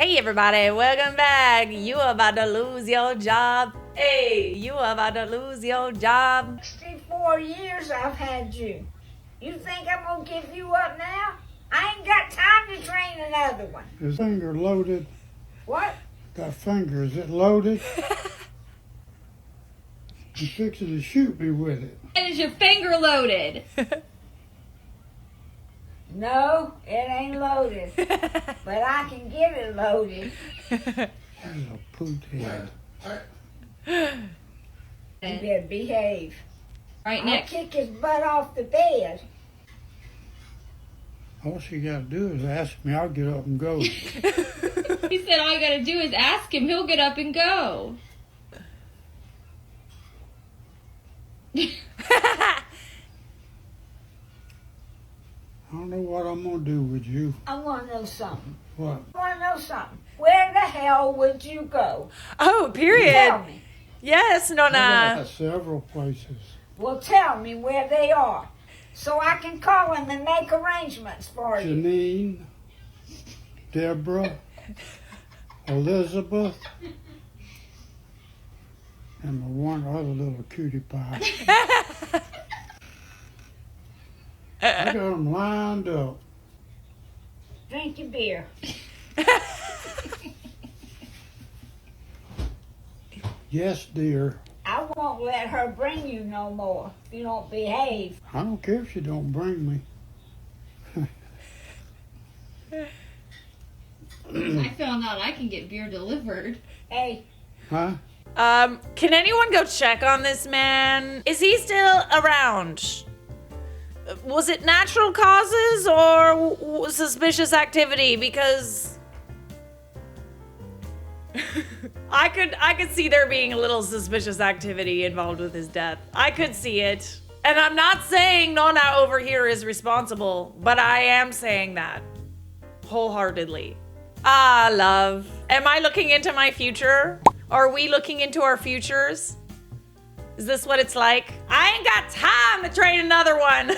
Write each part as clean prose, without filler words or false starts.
Hey everybody, welcome back. You are about to lose your job. Hey, you are about to lose your job. 64 years I've had you. You think I'm gonna give you up now? I ain't got time to train another one. Is finger loaded? What? That finger, is it loaded? You fixing to shoot me with it. And is your finger loaded? No, it ain't loaded. But I can get it loaded. That's a poot head. You better behave. Right I'll next. kick his butt off the bed. All she got to do is ask me, I'll get up and go. He said all you gotta do is ask him, he'll get up and go. I don't know what I'm going to do with you. I want to know something. What? I want to know something. Where the hell would you go? Oh, period. Tell me. Yes, I Nona. got several places. Well, tell me where they are, so I can call them and make arrangements for you. Janine, Deborah, Elizabeth, and the one other little cutie pie. I got them lined up. Drink your beer. Yes, dear. I won't let her bring you no more if you don't behave. I don't care if she don't bring me. I found out I can get beer delivered. Hey, Huh? Can anyone go check on this man? Is he still around? Was it natural causes or suspicious activity? Because I could see there being a little suspicious activity involved with his death. I could see it. And I'm not saying Nona over here is responsible, but I am saying that wholeheartedly. Ah, love. Am I looking into my future? Are we looking into our futures? Is this what it's like? I ain't got time to train another one.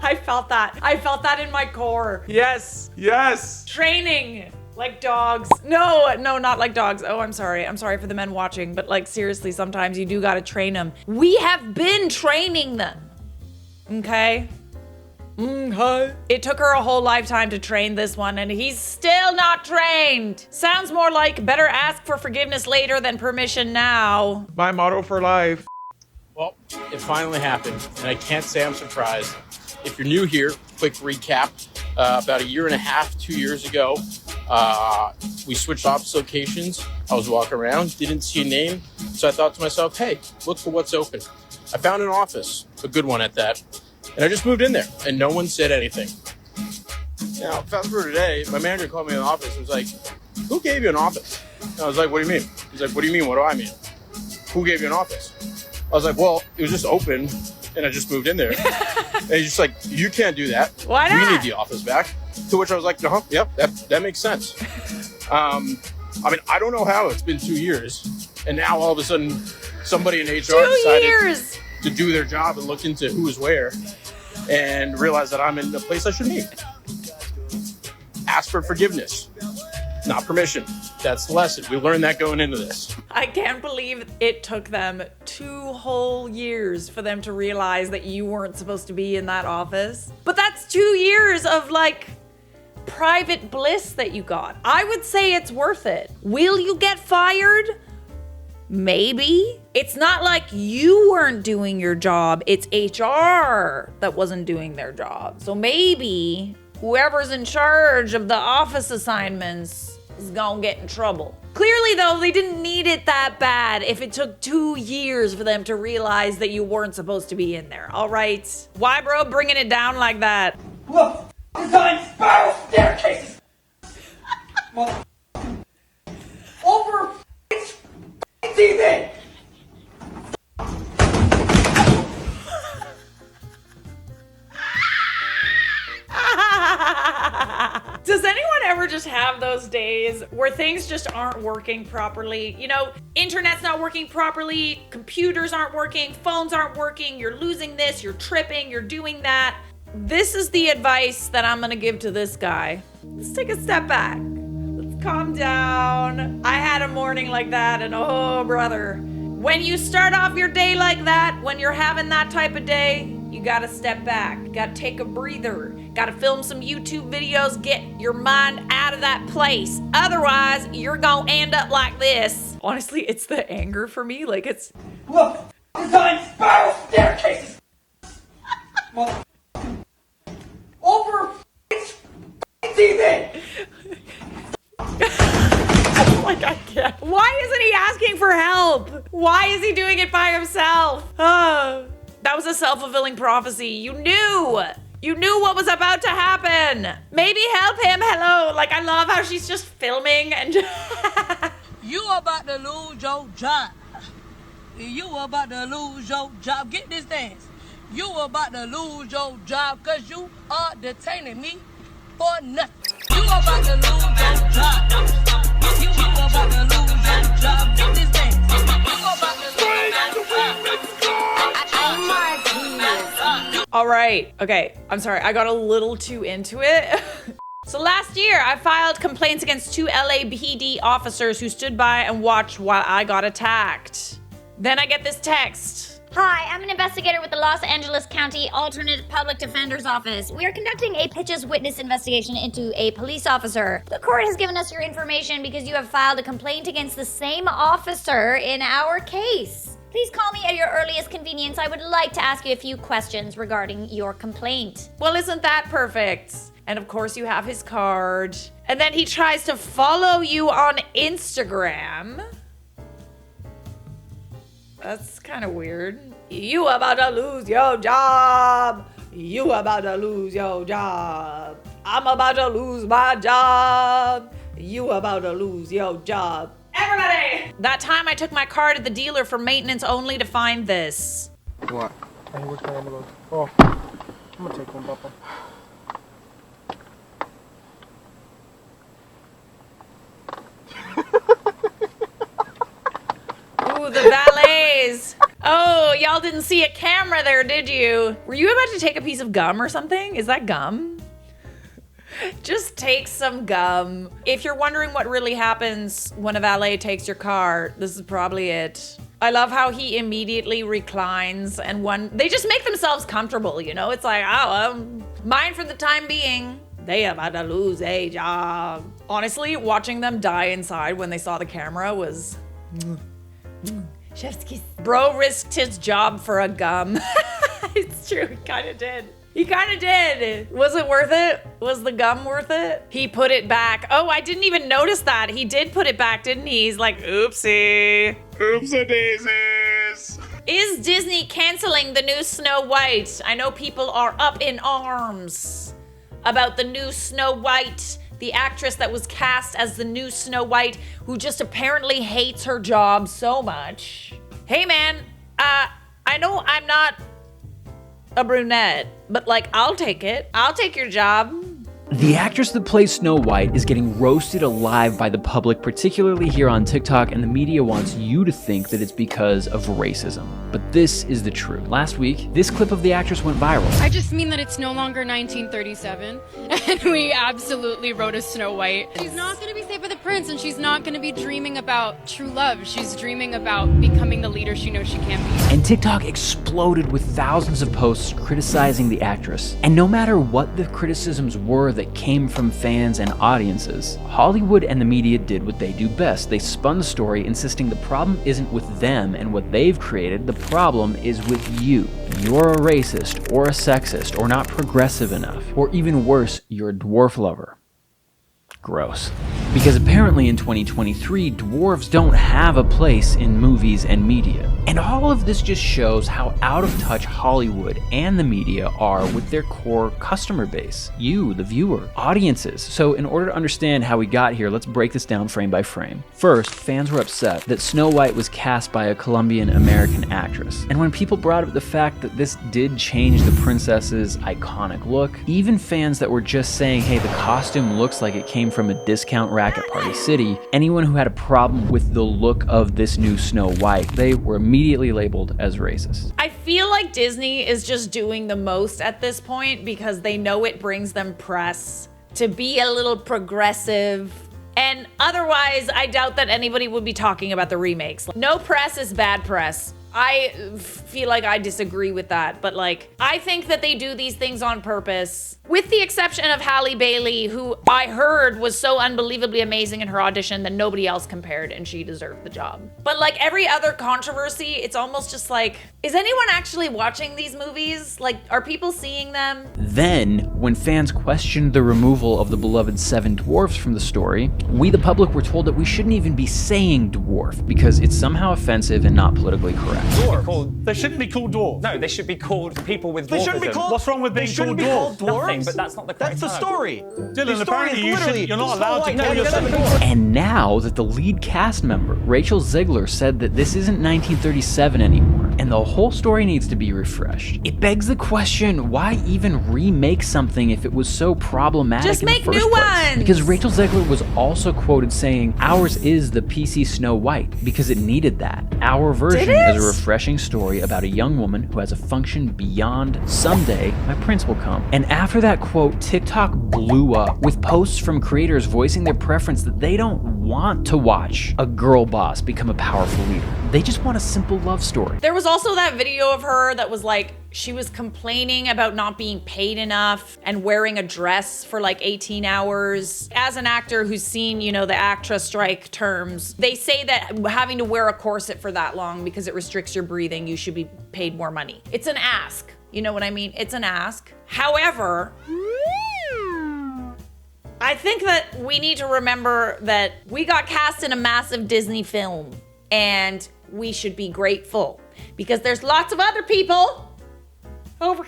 I felt that. I felt that in my core. Yes, yes. Training like dogs. No, not like dogs. Oh, I'm sorry. I'm sorry for the men watching, but like seriously, sometimes you do gotta train them. We have been training them. Okay? It took her a whole lifetime to train this one, and he's still not trained. Sounds more like better ask for forgiveness later than permission now. My motto for life. Well, it finally happened, and I can't say I'm surprised. If you're new here, quick recap. About a year and a half, 2 years ago, we switched office locations. I was walking around, didn't see a name, so I thought to myself, hey, look for what's open. I found an office, a good one at that, and I just moved in there, and no one said anything. Now, fast forward today, my manager called me in the office and was like, who gave you an office? And I was like, what do you mean? He's like, what do you mean? What do I mean? Who gave you an office? I was like, well, it was just open, and I just moved in there. And he's just like, you can't do that. Why not? We need the office back. To which I was like, yep, that makes sense. I mean, I don't know how it's been 2 years, and now all of a sudden, somebody in HR 2 decided years. to do their job and look into who is where, and realize that I'm in a place I shouldn't be. Ask for forgiveness, not permission. That's the lesson. We learned that going into this. I can't believe it took them 2 whole years for them to realize that you weren't supposed to be in that office. But that's 2 years of like private bliss that you got. I would say it's worth it. Will you get fired? Maybe. It's not like you weren't doing your job. It's HR that wasn't doing their job. So maybe whoever's in charge of the office assignments is gonna get in trouble. Clearly though, they didn't need it that bad if it took 2 years for them to realize that you weren't supposed to be in there, all right? Why, bro, bringing it down like that? Look, design spiral staircases. Over TV. Does anyone ever just have those days where things just aren't working properly? You know, internet's not working properly, computers aren't working, phones aren't working, you're losing this, you're tripping, you're doing that. This is the advice that I'm gonna give to this guy. Let's take a step back. Calm down. I had a morning like that, and oh, brother. When you start off your day like that, when you're having that type of day, you gotta step back. You gotta take a breather. Gotta film some YouTube videos, get your mind out of that place. Otherwise, you're gonna end up like this. Honestly, it's the anger for me. Like, it's... Look, design spiral staircases. Mother. Over TV. Like, I can't. Why isn't he asking for help? Why is he doing it by himself? That was a self-fulfilling prophecy. You knew what was about to happen. Maybe help him. Hello. Like, I love how she's just filming and You about to lose your job. You about to lose your job. Get this dance. You about to lose your job because you are detaining me for nothing. You about to lose your job. You about to lose your job. Get this dance. You about to lose your job. All right. Okay. I'm sorry. I got a little too into it. So last year, I filed complaints against 2 LAPD officers who stood by and watched while I got attacked. Then I get this text. Hi, I'm an investigator with the Los Angeles County Alternate Public Defender's Office. We are conducting a pitches witness investigation into a police officer. The court has given us your information because you have filed a complaint against the same officer in our case. Please call me at your earliest convenience. I would like to ask you a few questions regarding your complaint. Well, isn't that perfect? And of course you have his card. And then he tries to follow you on Instagram. That's kind of weird. You about to lose your job. You about to lose your job. I'm about to lose my job. You about to lose your job. Everybody! That time I took my car to the dealer for maintenance only to find this. What? Hey, which one am I going to? Oh, I'm gonna take one, Papa. Ooh, the valets. Oh, y'all didn't see a camera there, did you? Were you about to take a piece of gum or something? Is that gum? Just take some gum. If you're wondering what really happens when a valet takes your car, this is probably it. I love how he immediately reclines and they just make themselves comfortable, you know? It's like, oh, mine for the time being. They about to lose a job. Honestly, watching them die inside when they saw the camera was... Chef's kiss. Bro risked his job for a gum. It's true, he kind of did. He kind of did. Was it worth it? Was the gum worth it? He put it back. Oh, I didn't even notice that. He did put it back, didn't he? He's like, oopsie. Oopsie daisies. Is Disney canceling the new Snow White? I know people are up in arms about the new Snow White, the actress that was cast as the new Snow White, who just apparently hates her job so much. Hey man, I know I'm not a brunette, but like, I'll take it. I'll take your job. The actress that plays Snow White is getting roasted alive by the public, particularly here on TikTok, and the media wants you to think that it's because of racism. But this is the truth. Last week, this clip of the actress went viral. I just mean that it's no longer 1937, and we absolutely wrote a Snow White. She's not going to be saved by the prince, and she's not going to be dreaming about true love. She's dreaming about becoming the leader she knows she can be. And TikTok exploded with thousands of posts criticizing the actress. And no matter what the criticisms were that came from fans and audiences, Hollywood and the media did what they do best. They spun the story, insisting the problem isn't with them and what they've created, the problem is with you. You're a racist or a sexist or not progressive enough, or even worse, you're a dwarf lover. Gross. Because apparently in 2023, dwarves don't have a place in movies and media. And all of this just shows how out of touch Hollywood and the media are with their core customer base. You, the viewer, audiences. So in order to understand how we got here, let's break this down frame by frame. First, fans were upset that Snow White was cast by a Colombian-American actress. And when people brought up the fact that this did change the princess's iconic look, even fans that were just saying, hey, the costume looks like it came from a discount rack at Party City, anyone who had a problem with the look of this new Snow White, they were immediately labeled as racist. I feel like Disney is just doing the most at this point because they know it brings them press to be a little progressive. And otherwise, I doubt that anybody would be talking about the remakes. No press is bad press. I feel like I disagree with that, but like, I think that they do these things on purpose, with the exception of Halle Bailey, who I heard was so unbelievably amazing in her audition that nobody else compared, and she deserved the job. But like every other controversy, it's almost just like, is anyone actually watching these movies? Like, are people seeing them? Then, when fans questioned the removal of the beloved 7 dwarfs from the story, we the public were told that we shouldn't even be saying dwarf because it's somehow offensive and not politically correct. Dwarf. They shouldn't be called dwarves. No, they should be called people with dwarfism. They shouldn't be called. What's wrong with being called dwarves? Nothing, but that's not the correct That's the term. story. Dylan, The story apparently is you're not allowed to No, call you're yourself a not. dwarf. And now that the lead cast member, Rachel Zegler, said that this isn't 1937 anymore, and the whole story needs to be refreshed, it begs the question, why even remake something if it was so problematic Just in the make first new place? ones! Because Rachel Zegler was also quoted saying, ours is the PC Snow White, because it needed that. Our version is a refreshing story about a young woman who has a function beyond someday my prince will come. And after that quote, TikTok blew up with posts from creators voicing their preference that they don't want to watch a girl boss become a powerful leader. They just want a simple love story. There was also that video of her that was like, she was complaining about not being paid enough and wearing a dress for like 18 hours. As an actor who's seen, you know, the ACTRA strike terms, they say that having to wear a corset for that long because it restricts your breathing, you should be paid more money. It's an ask. You know what I mean? It's an ask. However, I think that we need to remember that we got cast in a massive Disney film and we should be grateful because there's lots of other people over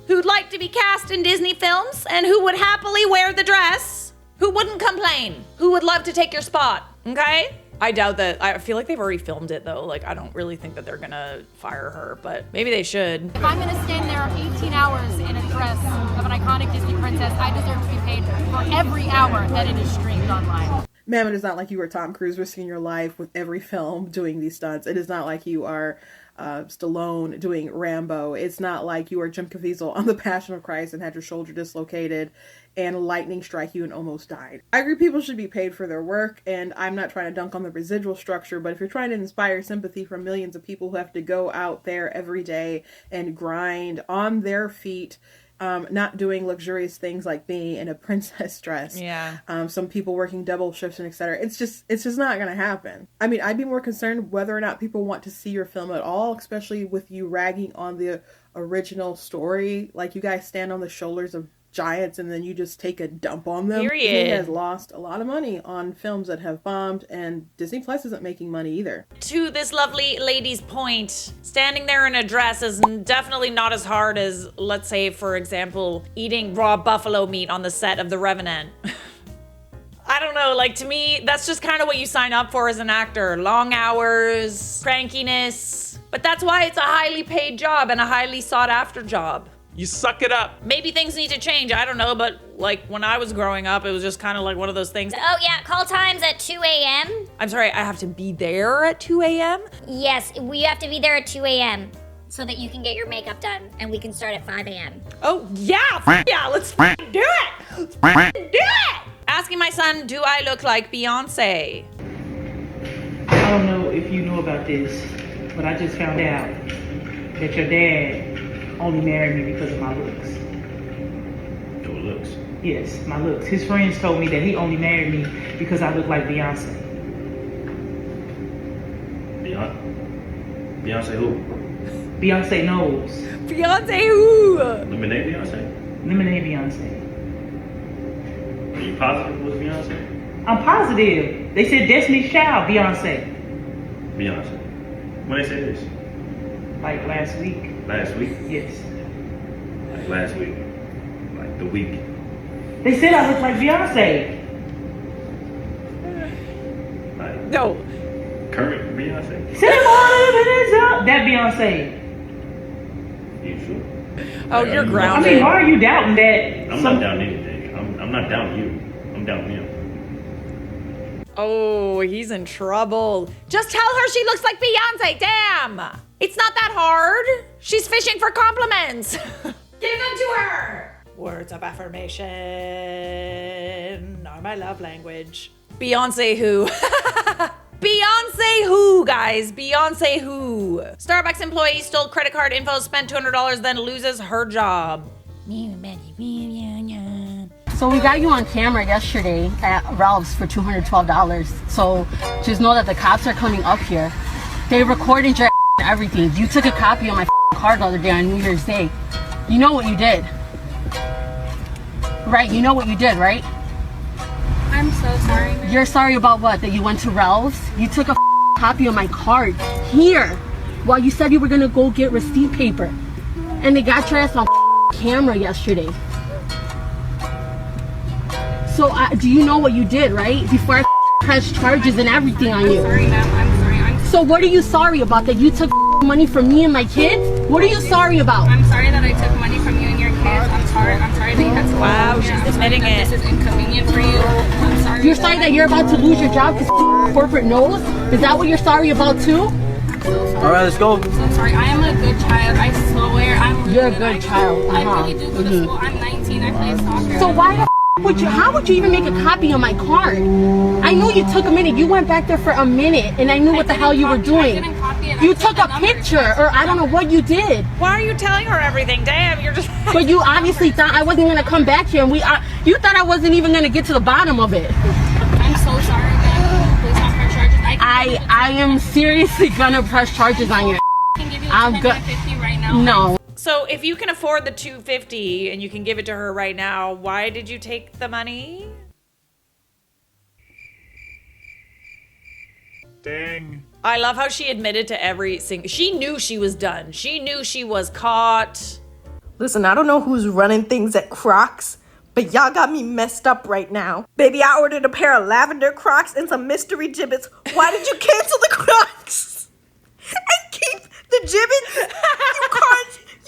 who'd like to be cast in Disney films and who would happily wear the dress, who wouldn't complain, who would love to take your spot, okay? I doubt that. I feel like they've already filmed it though. Like, I don't really think that they're gonna fire her, but maybe they should. If I'm gonna stand there 18 hours in a dress of an iconic Disney princess, I deserve to be paid for every hour that it is streamed online. Ma'am, it is not like you are Tom Cruise risking your life with every film doing these stunts. It is not like you are Stallone doing Rambo. It's not like you are Jim Caviezel on The Passion of Christ and had your shoulder dislocated and lightning strike you and almost died. I agree people should be paid for their work, and I'm not trying to dunk on the residual structure, but if you're trying to inspire sympathy from millions of people who have to go out there every day and grind on their feet, not doing luxurious things like being in a princess dress. Yeah. Some people working double shifts and etc. It's just not gonna happen. I mean, I'd be more concerned whether or not people want to see your film at all, especially with you ragging on the original story. Like, you guys stand on the shoulders of giants and then you just take a dump on them. Period. Disney has lost a lot of money on films that have bombed, and Disney Plus isn't making money either. To this lovely lady's point, standing there in a dress is definitely not as hard as, let's say, for example, eating raw buffalo meat on the set of The Revenant. I don't know, like, to me, that's just kind of what you sign up for as an actor. Long hours, crankiness. But that's why it's a highly paid job and a highly sought after job. You suck it up. Maybe things need to change, I don't know, but like when I was growing up, it was just kind of like one of those things. Oh yeah, call times at 2 a.m. I'm sorry, I have to be there at 2 a.m.? Yes, we have to be there at 2 a.m. so that you can get your makeup done and we can start at 5 a.m. Oh yeah, yeah, let's do it! Let's do it! Asking my son, do I look like Beyonce? I don't know if you know about this, but I just found out that your dad only married me because of my looks. Your looks? Yes, my looks. His friends told me that he only married me because I look like Beyonce. Beyonce who? Beyonce knows. Beyonce who? Lemonade Beyonce? Lemonade Beyonce. Are you positive it was Beyonce? I'm positive. They said Destiny's Child, Beyonce. Beyonce. When they said this? Like last week. Last week? Yes. Like last week? Like the week? They said I look like Beyonce. Like no. Current Beyonce? Say more, that Beyonce. You sure? Oh, you're grounded. I mean, why are you doubting that? I'm not doubting anything. I'm not doubting you. I'm doubting him. Oh, he's in trouble. Just tell her she looks like Beyonce, damn! It's not that hard. She's fishing for compliments. Give them to her. Words of affirmation. my love language. Beyonce who? Beyonce who, guys? Beyonce who? Starbucks employee stole credit card info, spent $200, then loses her job. So we got you on camera yesterday at Ralph's for $212. So just know that the cops are coming up here. They recorded your everything. You took a copy of my card the other day on New Year's Day. You know what you did. Right, you know what you did, right? I'm so sorry, man. You're sorry about what? That you went to Ralph's? You took a copy of my card here while you said you were gonna go get receipt paper. And they got your ass on camera yesterday. So do you know what you did, right? Before I pressed charges and everything on you. I'm sorry, ma'am. I'm sorry. So what are you sorry about? That you took money from me and my kids? What are you sorry about? I'm sorry that I took money from you and your kids. I'm sorry that you had to. Wow, she's admitting it. This is inconvenient for you. I'm sorry. You're sorry that you're about to lose your job because corporate knows? Is that what you're sorry about too? All right, let's go. I'm so sorry. I am a good child. I swear. You're a good child. I really do go to school. I'm 19. I play soccer. So why would you? How would you even make a copy of my card? I knew you took a minute. You went back there for a minute, and I knew what the hell you were doing. You took a picture, or I don't know what you did. Why are you telling her everything? Damn, you're just. But you obviously thought I wasn't gonna come back here, and you thought I wasn't even gonna get to the bottom of it. I'm so sorry, man. Please don't press charges. I am seriously gonna press charges on you. I'm good. Right now. No. So if you can afford the $250 and you can give it to her right now, why did you take the money? Dang. I love how she admitted to every single. She knew she was done. She knew she was caught. Listen, I don't know who's running things at Crocs, but y'all got me messed up right now. Baby, I ordered a pair of lavender Crocs and some mystery gibbets. Why did you cancel the Crocs and keep the gibbets?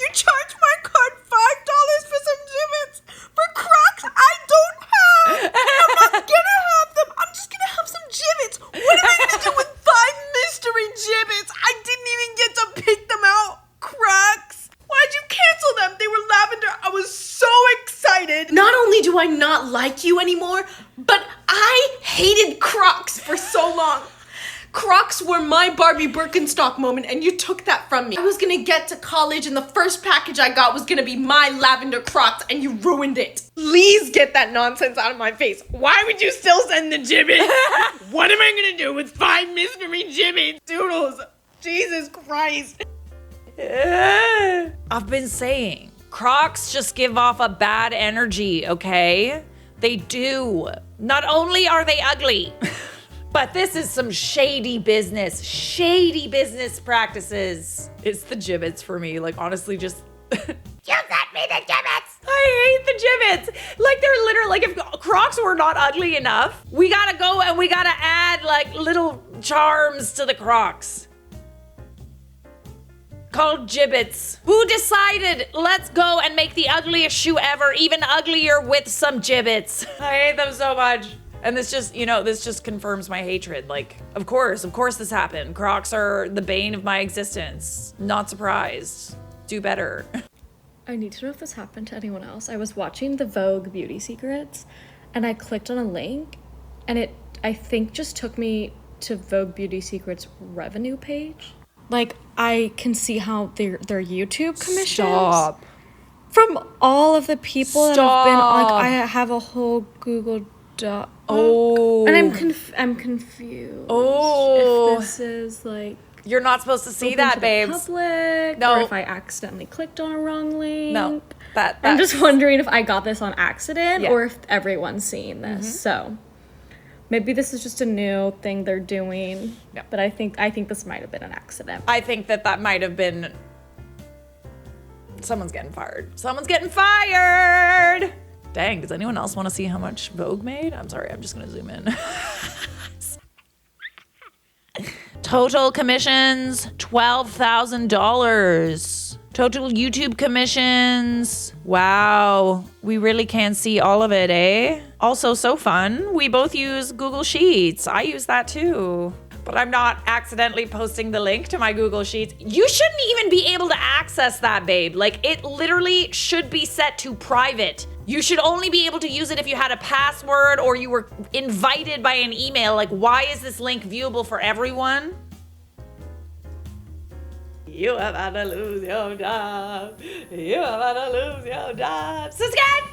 You charged my card $5 for some gibbets. For Crocs I don't have. I'm not gonna have them. I'm just gonna have some gibbets. What am I gonna do with 5 mystery gibbets? I didn't even get to pick them out. Crocs. Why'd you cancel them? They were lavender. I was so excited. Not only do I not like you anymore, but I hated Crocs for so long. Crocs were my Barbie Birkenstock moment, and you took that from me. I was gonna get to college, and the first package I got was gonna be my lavender Crocs, and you ruined it. Please get that nonsense out of my face. Why would you still send the gibbet? What am I gonna do with 5 mystery gibbet doodles? Jesus Christ. I've been saying, Crocs just give off a bad energy, okay? They do. Not only are they ugly, but this is some shady business practices. It's the gibbets for me. Like, honestly, just. You sent me the gibbets! I hate the gibbets. Like, they're literally, like, if Crocs were not ugly enough, we gotta go and we gotta add, like, little charms to the Crocs. Called gibbets. Who decided, let's go and make the ugliest shoe ever even uglier with some gibbets? I hate them so much. And this just, this just confirms my hatred. Like, of course this happened. Crocs are the bane of my existence. Not surprised. Do better. I need to know if this happened to anyone else. I was watching the Vogue Beauty Secrets and I clicked on a link and it, I think, just took me to Vogue Beauty Secrets revenue page. Like, I can see how their YouTube commissions. Stop. From all of the people that have been, like, I have a whole Google Doc. Oh. And I'm confused. Oh. If this is, like... You're not supposed to see that, babes. Public, no. Or if I accidentally clicked on a wrong link. No. I'm just wondering if I got this on accident Yeah. or if everyone's seeing this. Mhm. So maybe this is just a new thing they're doing. Yeah. But I think this might have been an accident. I think that might have been... Someone's getting fired. Someone's getting fired! Dang, does anyone else want to see how much Vogue made? I'm sorry, I'm just gonna zoom in. Total commissions, $12,000. Total YouTube commissions. Wow, we really can see all of it, eh? Also so fun, we both use Google Sheets. I use that too. But I'm not accidentally posting the link to my Google Sheets. You shouldn't even be able to access that, babe. Like, it literally should be set to private. You should only be able to use it if you had a password or you were invited by an email. Like, why is this link viewable for everyone? You are about to lose your job. You are about to lose your job. Subscribe!